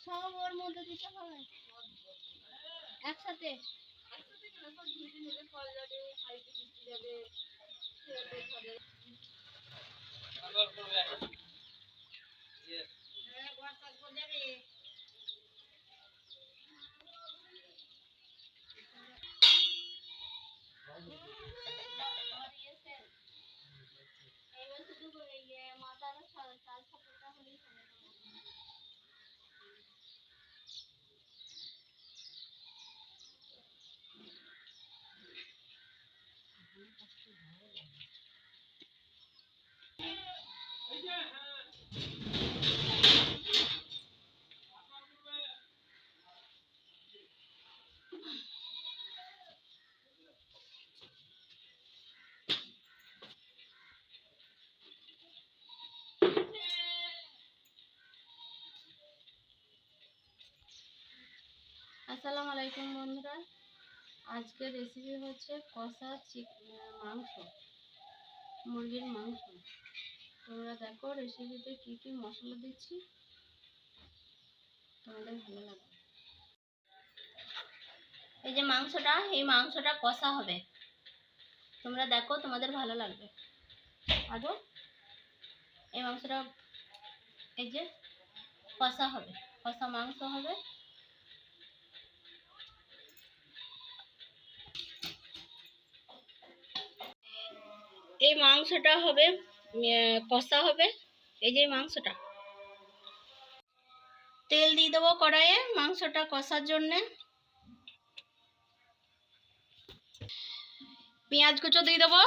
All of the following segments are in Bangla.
সব ওর মধ্যে দিতে হবে একসাথে। আসসালামু আলাইকুম বন্ধুরা, আজকের রেসিপি হচ্ছে কষা মাংস, মুরগির মাংস। তোমরা দেখো রেসিপিতে কি কি মশলা দিচ্ছি, তোমাদের ভালো লাগবে। এই যে মাংসটা, এই মাংসটা কষা হবে, তোমরা দেখো তোমাদের ভালো লাগবে। আরো এই মাংসটা এই যে কষা হবে, কষা মাংস হবে। এই মাংসটা হবে কষা হবে। এই যে মাংসটা, তেল দিয়ে দেবো কড়াইয়ে মাংসটা কষার জন্য। পেঁয়াজ কুচো দিয়ে দেবো,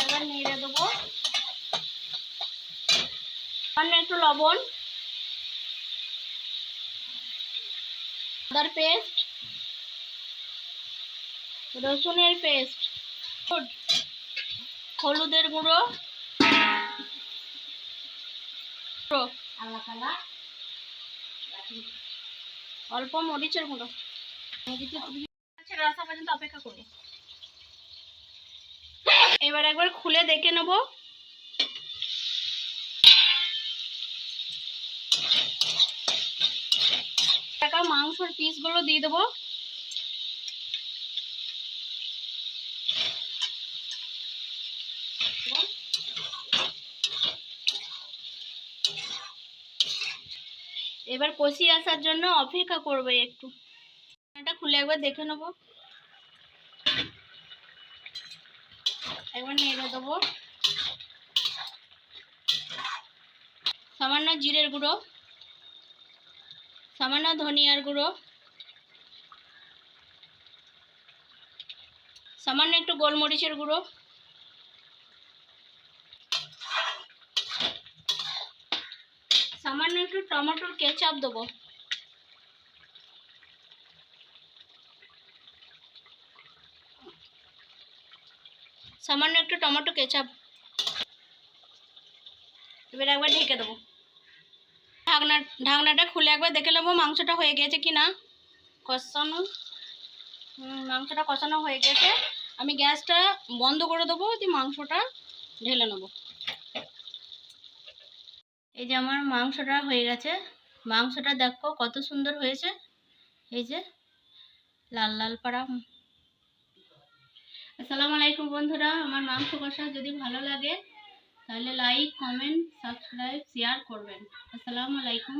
এবার নেড়ে দেবো। একটু লবণ, আদার পেস্ট, রসুনের পেস্ট, হলুদের গুঁড়ো, অল্প মরিচের গুঁড়ো। রাসা পর্যন্ত অপেক্ষা করি। এবার একবার খুলে দেখে নেব। মাংসের পিসগুলো দিয়ে দেবো। এবার কষিয়ে আসার জন্য অপেক্ষা করবে একটু। এটা খুলে একবার দেখে নেব, একবার নেড়ে দেবো। সামান্য জিরের গুঁড়ো, সামান্য ধনিয়ার গুঁড়ো, সামান্য একটু গোলমরিচের গুঁড়ো, সামান্য একটু টমেটোর কেচাপ দেবো, সামান্য একটু টমেটো কেচাপ। এবার একবার ঢেকে দেবো। ঢাকনাটা খুলে একবার দেখে নেবো মাংসটা হয়ে গেছে কি না। মাংসটা কষানো হয়ে গেছে। আমি গ্যাসটা বন্ধ করে দেবো, দিয়ে মাংসটা ঢেলে নেবো। এই যে আমার মাংসটা হয়ে গেছে। মাংসটা দেখো কত সুন্দর হয়েছে, এই যে লাল লাল পাড়া। আসসালামু আলাইকুম বন্ধুরা, আমার মাংস কষা যদি ভালো লাগে তাহলে লাইক, কমেন্ট, সাবস্ক্রাইব, শেয়ার করবেন। আসসালামু আলাইকুম।